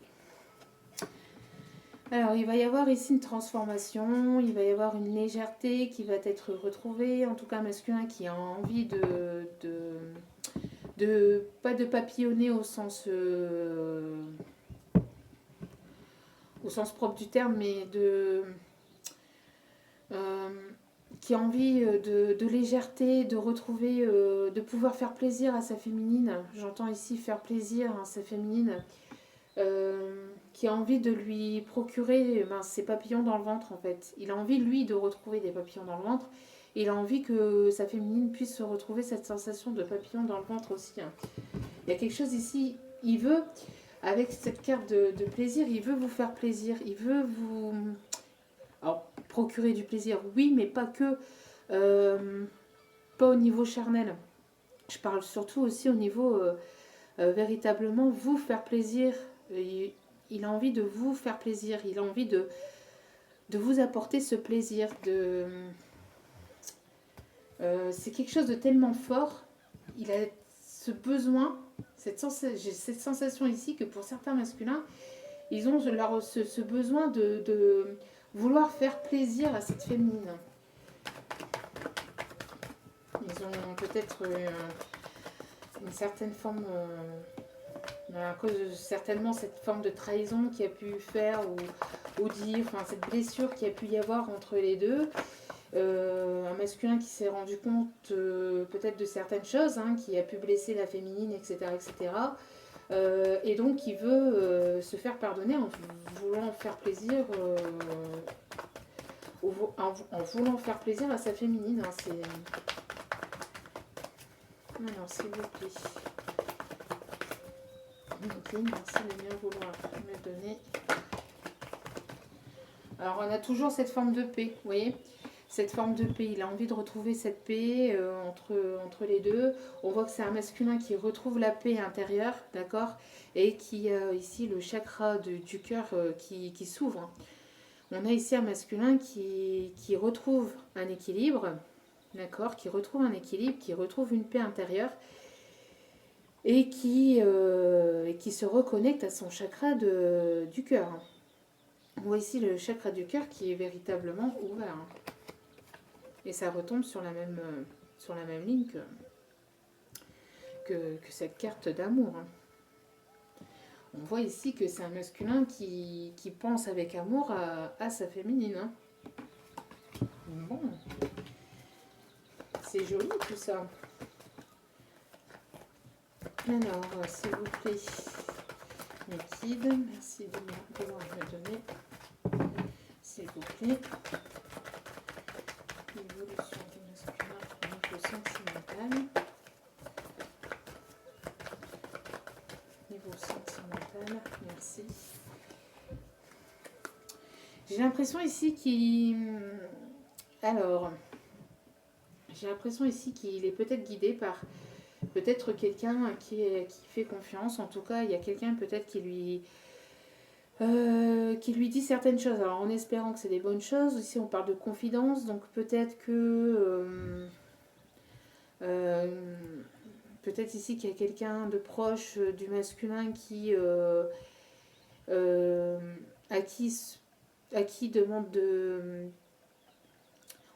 S1: Alors, il va y avoir ici une transformation, il va y avoir une légèreté qui va être retrouvée, en tout cas un masculin qui a envie pas de papillonner au sens propre du terme, mais qui a envie de légèreté, de retrouver, de pouvoir faire plaisir à sa féminine. J'entends ici faire plaisir à sa féminine, qui a envie de lui procurer ses papillons dans le ventre en fait. Il a envie lui de retrouver des papillons dans le ventre. Et il a envie que sa féminine puisse se retrouver cette sensation de papillon dans le ventre aussi. Hein. Il y a quelque chose ici, il veut, avec cette carte de plaisir, il veut vous faire plaisir, il veut vous... Alors, procurer du plaisir, oui, mais pas que, pas au niveau charnel. Je parle surtout aussi au niveau véritablement vous faire plaisir. Il a envie de vous faire plaisir. Il a envie de vous apporter ce plaisir. C'est quelque chose de tellement fort. Il a ce besoin, j'ai cette sensation ici que pour certains masculins, ils ont ce besoin de vouloir faire plaisir à cette féminine. Ils ont peut-être une certaine forme, à cause de certainement cette forme de trahison qui a pu faire ou dire, enfin cette blessure qui a pu y avoir entre les deux. Un masculin qui s'est rendu compte peut-être de certaines choses, hein, qui a pu blesser la féminine, etc. etc. Et donc qui veut se faire pardonner en voulant faire plaisir en voulant faire plaisir à sa féminine. Hein, alors, s'il vous plaît. Ok, merci de bien vouloir me donner. Alors, on a toujours cette forme de paix, vous voyez, cette forme de paix. Il a envie de retrouver cette paix entre les deux. On voit que c'est un masculin qui retrouve la paix intérieure, d'accord, et qui a ici le chakra du cœur qui s'ouvre. On a ici un masculin qui retrouve un équilibre, d'accord, qui retrouve un équilibre, qui retrouve une paix intérieure et qui se reconnecte à son chakra du cœur. On voit ici le chakra du cœur qui est véritablement ouvert. Et ça retombe sur la même ligne que cette carte d'amour. On voit ici que c'est un masculin qui pense avec amour à sa féminine. Bon. C'est joli tout ça. Alors, s'il vous plaît, mes kids, merci de me donner. S'il vous plaît. L'évolution du masculin au niveau sentimental. Niveau sentimental, merci. J'ai l'impression ici qu'il... Alors, j'ai l'impression ici qu'il est peut-être guidé par peut-être quelqu'un qui fait confiance. En tout cas, il y a quelqu'un peut-être qui lui dit certaines choses. Alors, en espérant que c'est des bonnes choses. Ici, on parle de confidence. Donc, peut-être que... peut-être ici qu'il y a quelqu'un de proche du masculin à qui demande de...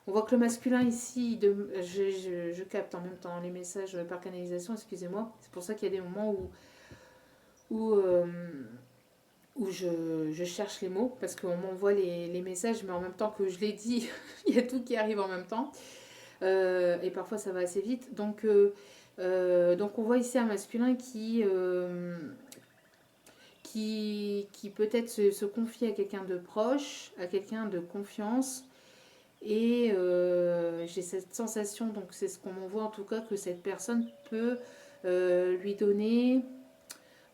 S1: On voit que le masculin ici, je capte en même temps les messages par canalisation, excusez-moi. C'est pour ça qu'il y a des moments où je cherche les mots, parce qu'on m'envoie les messages, mais en même temps que je les dis, il y a tout qui arrive en même temps. Et parfois ça va assez vite. Donc on voit ici un masculin qui peut-être se confie à quelqu'un de proche, à quelqu'un de confiance. Et j'ai cette sensation, donc c'est ce qu'on m'envoie en tout cas, que cette personne peut lui donner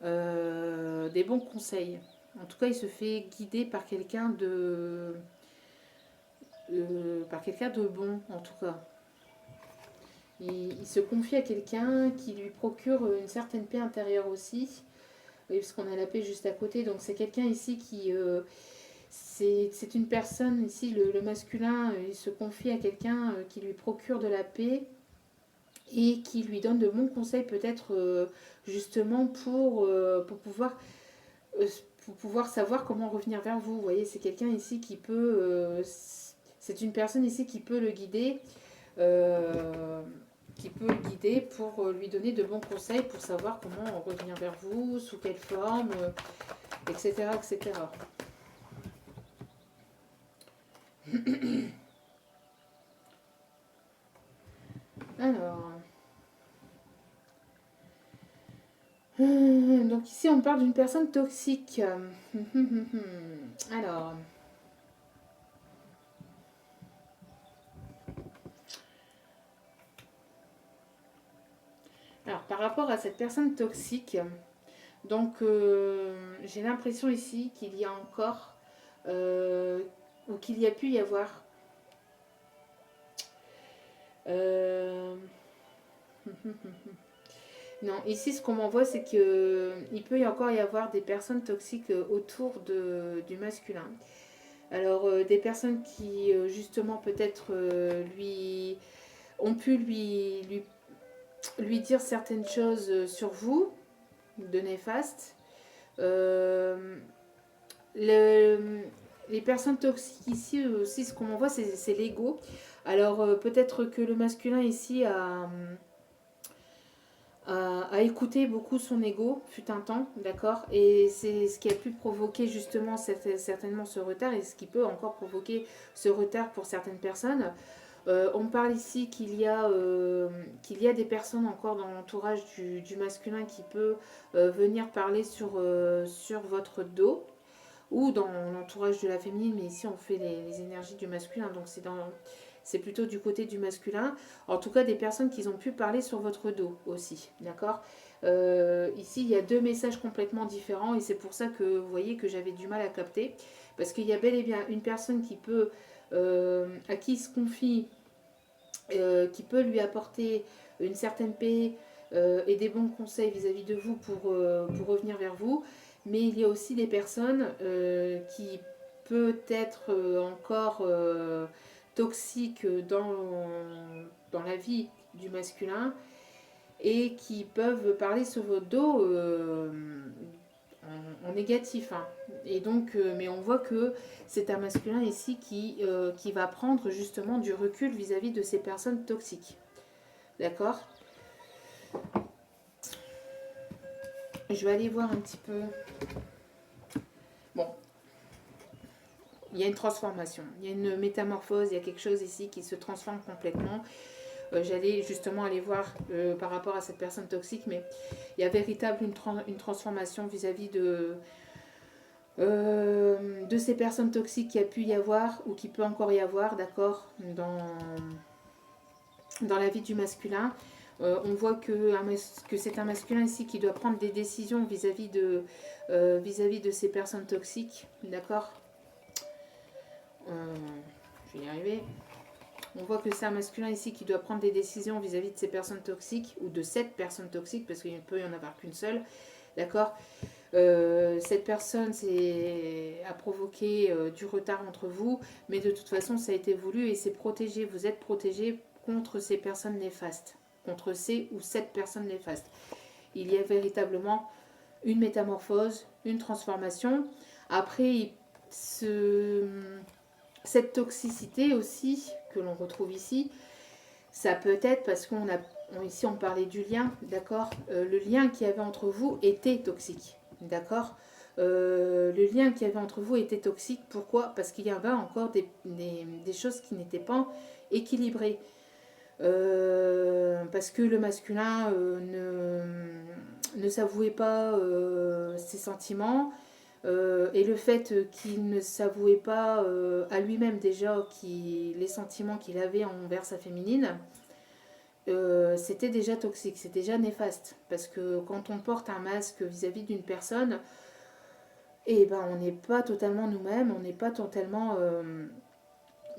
S1: des bons conseils. En tout cas, il se fait guider par quelqu'un de bon, en tout cas. Il se confie à quelqu'un qui lui procure une certaine paix intérieure aussi. Oui, parce qu'on a la paix juste à côté. Donc c'est quelqu'un ici qui... c'est une personne ici, le masculin, il se confie à quelqu'un qui lui procure de la paix et qui lui donne de bons conseils peut-être justement pour pouvoir savoir comment revenir vers vous. Vous voyez, c'est quelqu'un ici qui peut... c'est une personne ici qui peut le guider. Pour lui donner de bons conseils pour savoir comment revenir vers vous, sous quelle forme, etc. etc. Alors, donc ici on parle d'une personne toxique. Alors, par rapport à cette personne toxique, donc j'ai l'impression ici qu'il y a encore, ou qu'il y a pu y avoir, Non, ici, ce qu'on m'envoie, c'est qu'il peut encore y avoir des personnes toxiques autour du masculin. Alors, des personnes qui, justement, peut-être lui ont pu lui dire certaines choses sur vous, de néfastes. Euh, le- les personnes toxiques ici aussi, ce qu'on m'envoie, c'est l'ego. Alors, peut-être que le masculin ici a écouté beaucoup son ego, fut un temps, d'accord. Et c'est ce qui a pu provoquer justement certainement ce retard et ce qui peut encore provoquer ce retard pour certaines personnes. On parle ici qu'il y a des personnes encore dans l'entourage du masculin qui peut venir parler sur votre dos ou dans l'entourage de la féminine, mais ici on fait les énergies du masculin, donc c'est plutôt du côté du masculin. En tout cas, des personnes qui ont pu parler sur votre dos aussi, d'accord. Ici, il y a deux messages complètement différents et c'est pour ça que vous voyez que j'avais du mal à capter, parce qu'il y a bel et bien une personne qui peut, à qui il se confie, qui peut lui apporter une certaine paix et des bons conseils vis-à-vis de vous pour revenir vers vous. Mais il y a aussi des personnes qui peut être encore toxiques dans la vie du masculin et qui peuvent parler sur votre dos en négatif. Hein. Et donc, mais on voit que c'est un masculin ici qui va prendre justement du recul vis-à-vis de ces personnes toxiques. D'accord. Je vais aller voir un petit peu. Bon, il y a une transformation, il y a une métamorphose, il y a quelque chose ici qui se transforme complètement. J'allais justement aller voir par rapport à cette personne toxique, mais il y a véritablement une transformation vis-à-vis de ces personnes toxiques qui a pu y avoir ou qui peut encore y avoir, d'accord, dans la vie du masculin. On voit que c'est un masculin ici qui doit prendre des décisions vis-à-vis de ces personnes toxiques, d'accord. Je vais y arriver. On voit que c'est un masculin ici qui doit prendre des décisions vis-à-vis de ces personnes toxiques ou de cette personne toxique parce qu'il ne peut y en avoir qu'une seule, d'accord. Cette personne a provoqué du retard entre vous, mais de toute façon ça a été voulu et c'est protégé. Vous êtes protégé contre ces personnes néfastes, contre ces ou cette personne néfaste. Il y a véritablement une métamorphose, une transformation. Après, cette toxicité aussi que l'on retrouve ici, ça peut être parce ici on parlait du lien, d'accord. Le lien qu'il y avait entre vous était toxique, d'accord. Le lien qu'il y avait entre vous était toxique. Pourquoi? Parce qu'il y avait encore des choses qui n'étaient pas équilibrées. Parce que le masculin ne s'avouait pas ses sentiments. Et le fait qu'il ne s'avouait pas à lui-même déjà les sentiments qu'il avait envers sa féminine, c'était déjà toxique, c'était déjà néfaste. Parce que quand on porte un masque vis-à-vis d'une personne, eh ben, on n'est pas totalement nous-mêmes, on n'est pas totalement...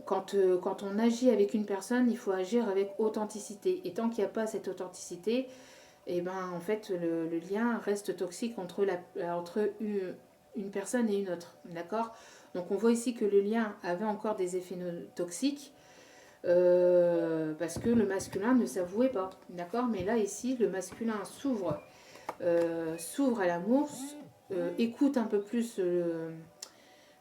S1: quand on agit avec une personne, il faut agir avec authenticité. Et tant qu'il n'y a pas cette authenticité, eh ben, en fait, le lien reste toxique entre une personne et une autre. D'accord. Donc on voit ici que le lien avait encore des effets toxiques parce que le masculin ne s'avouait pas. D'accord. Mais là, ici, le masculin s'ouvre à l'amour, écoute un peu plus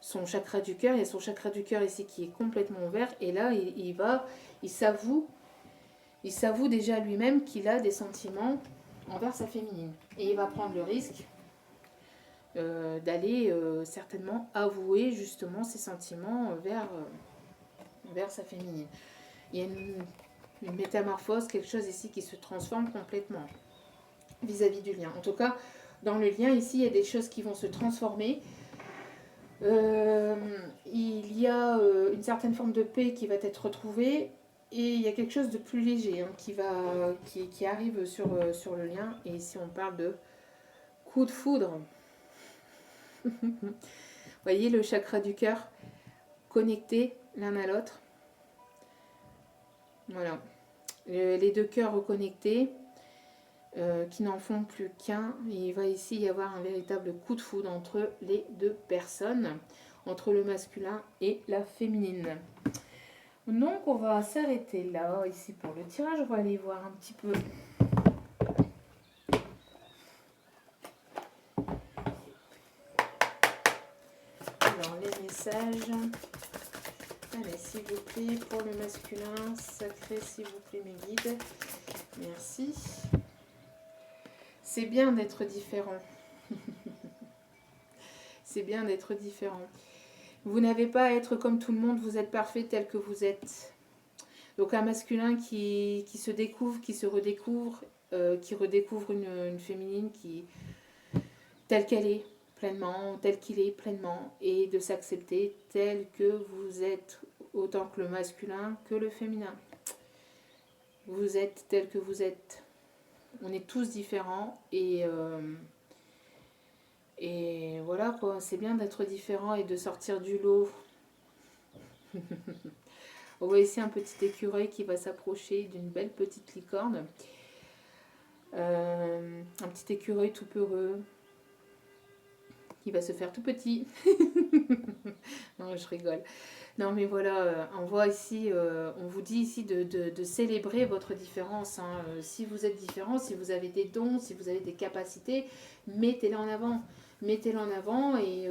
S1: son chakra du cœur. Il y a son chakra du cœur ici qui est complètement ouvert. Et là, il s'avoue déjà lui-même qu'il a des sentiments envers sa féminine. Et il va prendre le risque d'aller certainement avouer justement ses sentiments vers sa féminine. Il y a une métamorphose, quelque chose ici qui se transforme complètement vis-à-vis du lien. En tout cas, dans le lien ici, il y a des choses qui vont se transformer. Il y a une certaine forme de paix qui va être retrouvée et il y a quelque chose de plus léger qui arrive sur le lien. Et ici, on parle de coup de foudre. Vous voyez le chakra du cœur connecté l'un à l'autre. Voilà. les deux cœurs reconnectés qui n'en font plus qu'un. Il va ici y avoir un véritable coup de foudre entre les deux personnes, entre le masculin et la féminine. Donc on va s'arrêter là, ici pour le tirage. On va aller voir un petit peu alors les messages. Allez, s'il vous plaît, pour le masculin sacré, s'il vous plaît, mes guides. Merci. C'est bien d'être différent. C'est bien d'être différent. Vous n'avez pas à être comme tout le monde, vous êtes parfait tel que vous êtes. Donc un masculin qui se découvre, qui se redécouvre, qui redécouvre une féminine qui telle qu'elle est pleinement, tel qu'il est pleinement, et de s'accepter tel que vous êtes, autant que le masculin que le féminin. Vous êtes tel que vous êtes. On est tous différents et voilà quoi, c'est bien d'être différent et de sortir du lot. On voit ici un petit écureuil qui va s'approcher d'une belle petite licorne. Un petit écureuil tout peureux qui va se faire tout petit. Non, je rigole. Non, mais voilà, on voit ici, on vous dit ici de célébrer votre différence. Hein. Si vous êtes différent, si vous avez des dons, si vous avez des capacités, mettez-les en avant. Mettez-les en avant et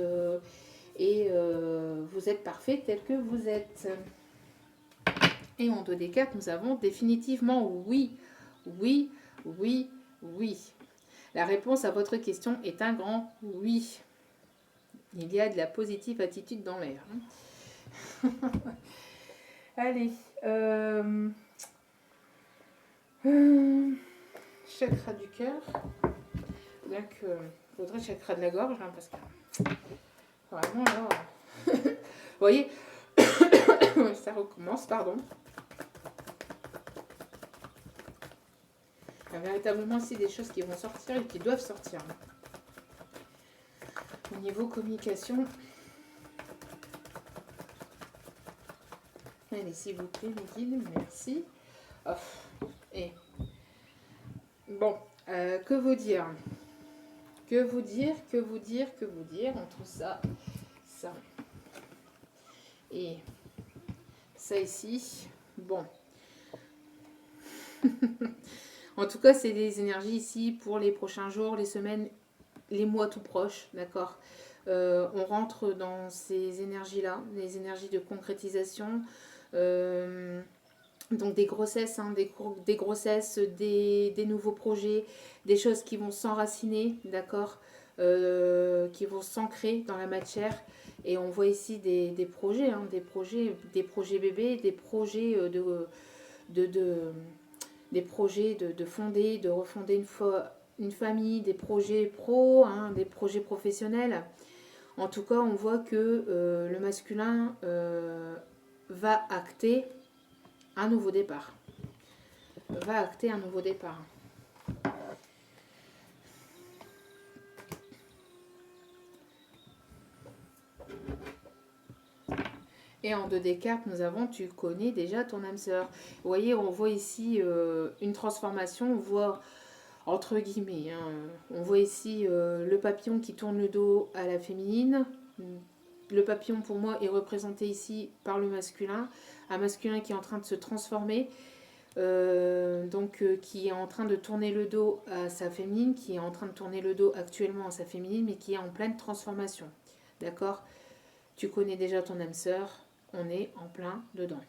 S1: vous êtes parfait tel que vous êtes. Et en 2D4, nous avons définitivement oui, oui, oui, oui. La réponse à votre question est un grand oui. Il y a de la positive attitude dans l'air. Allez. Chakra du cœur. Donc, il faudrait chakra de la gorge, hein, parce que vraiment là... Vous voyez, ça recommence, pardon. Il y a véritablement aussi des choses qui vont sortir et qui doivent sortir. Au niveau communication... Allez, s'il vous plaît, mes guides, merci. Oh, et bon, que vous dire? Que vous dire entre ça, ça et ça ici. Bon. En tout cas, c'est des énergies ici pour les prochains jours, les semaines, les mois tout proches, d'accord. On rentre dans ces énergies-là, les énergies de concrétisation. Donc des grossesses, hein, des grossesses, des nouveaux projets, des choses qui vont s'enraciner, d'accord, qui vont s'ancrer dans la matière. Et on voit ici des projets, hein, des projets bébés, des projets des projets de fonder, de refonder une famille, des projets pro, hein, des projets professionnels. En tout cas, on voit que le masculin va acter un nouveau départ. Va acter un nouveau départ. Et en 2D cartes, nous avons tu connais déjà ton âme sœur. Vous voyez, on voit ici une transformation, on voit entre guillemets, hein, on voit ici le papillon qui tourne le dos à la féminine. Le papillon pour moi est représenté ici par le masculin, un masculin qui est en train de se transformer, qui est en train de tourner le dos à sa féminine, qui est en train de tourner le dos actuellement à sa féminine, mais qui est en pleine transformation. D'accord? Tu connais déjà ton âme sœur, on est en plein dedans.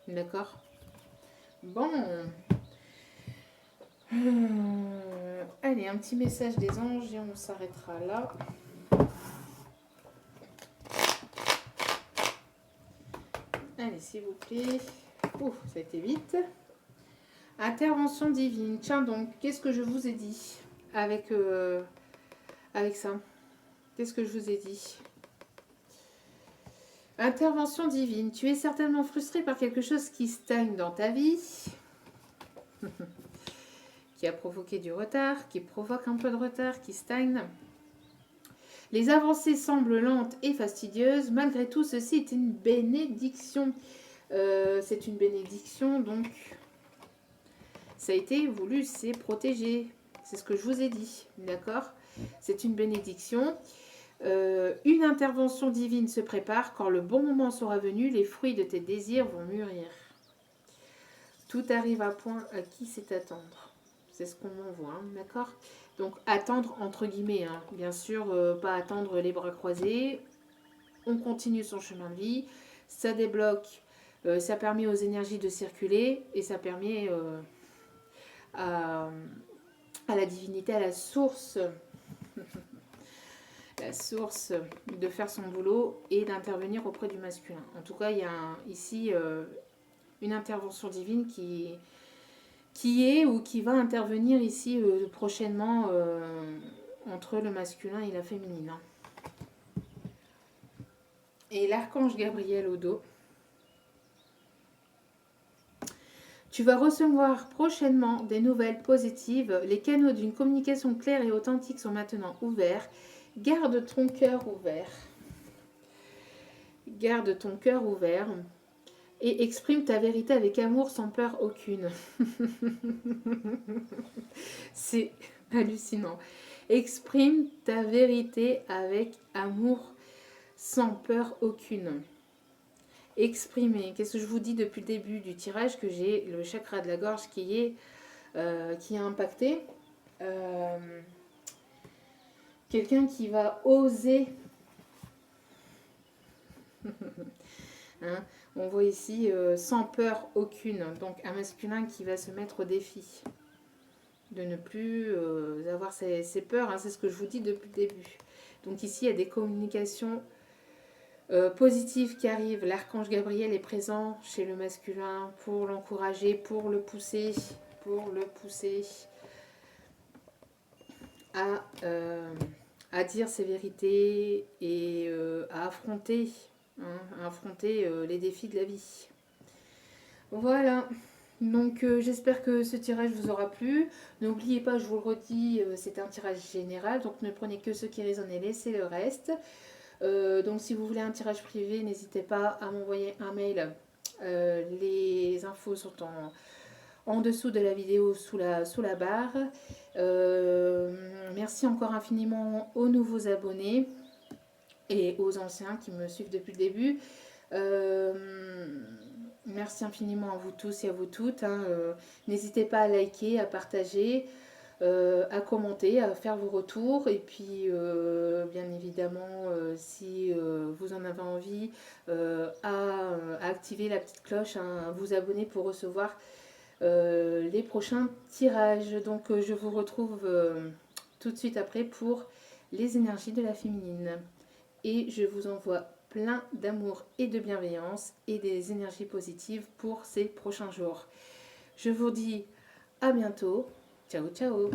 S1: D'accord? Bon. Allez, un petit message des anges et on s'arrêtera là. Allez, s'il vous plaît. Ouf, ça a été vite. Intervention divine. Tiens donc, qu'est-ce que je vous ai dit avec ça? Qu'est-ce que je vous ai dit? Intervention divine. Tu es certainement frustré par quelque chose qui stagne dans ta vie. Qui a provoqué du retard, qui provoque un peu de retard, qui stagne. Les avancées semblent lentes et fastidieuses. Malgré tout, ceci est une bénédiction. C'est une bénédiction, donc ça a été voulu, c'est protégé. C'est ce que je vous ai dit, d'accord? C'est une bénédiction. Une intervention divine se prépare. Quand le bon moment sera venu, les fruits de tes désirs vont mûrir. Tout arrive à point à qui sait attendre. C'est ce qu'on m'envoie, hein, d'accord? Donc attendre entre guillemets, hein. Bien sûr, pas attendre les bras croisés. On continue son chemin de vie. Ça débloque, ça permet aux énergies de circuler et ça permet à la divinité, à la source de faire son boulot et d'intervenir auprès du masculin. En tout cas, il y a ici une intervention divine qui est ou qui va intervenir ici prochainement entre le masculin et la féminine. Et l'archange Gabriel au dos. Tu vas recevoir prochainement des nouvelles positives. Les canaux d'une communication claire et authentique sont maintenant ouverts. Garde ton cœur ouvert. Garde ton cœur ouvert. Et exprime ta vérité avec amour sans peur aucune. C'est hallucinant. Exprime ta vérité avec amour sans peur aucune. Exprimer. Qu'est-ce que je vous dis depuis le début du tirage? Que j'ai le chakra de la gorge qui est impacté. Quelqu'un qui va oser. Hein, on voit ici sans peur aucune. Donc un masculin qui va se mettre au défi. De ne plus avoir ses peurs. Hein, c'est ce que je vous dis depuis le début. Donc ici, il y a des communications positives qui arrivent. L'archange Gabriel est présent chez le masculin pour l'encourager, pour le pousser à dire ses vérités et à affronter, les défis de la vie. Voilà. Donc j'espère que ce tirage vous aura plu. N'oubliez pas, je vous le redis, c'est un tirage général, donc ne prenez que ce qui résonne et laissez le reste. Donc si vous voulez un tirage privé, n'hésitez pas à m'envoyer un mail. Les infos sont en dessous de la vidéo sous la barre. Merci encore infiniment aux nouveaux abonnés et aux anciens qui me suivent depuis le début. Merci infiniment à vous tous et à vous toutes. Hein. N'hésitez pas à liker, à partager, à commenter, à faire vos retours. Et puis, bien évidemment, si vous en avez envie, à activer la petite cloche, hein, à vous abonner pour recevoir les prochains tirages. Donc, je vous retrouve tout de suite après pour les énergies de la féminine. Et je vous envoie plein d'amour et de bienveillance et des énergies positives pour ces prochains jours. Je vous dis à bientôt. Ciao, ciao.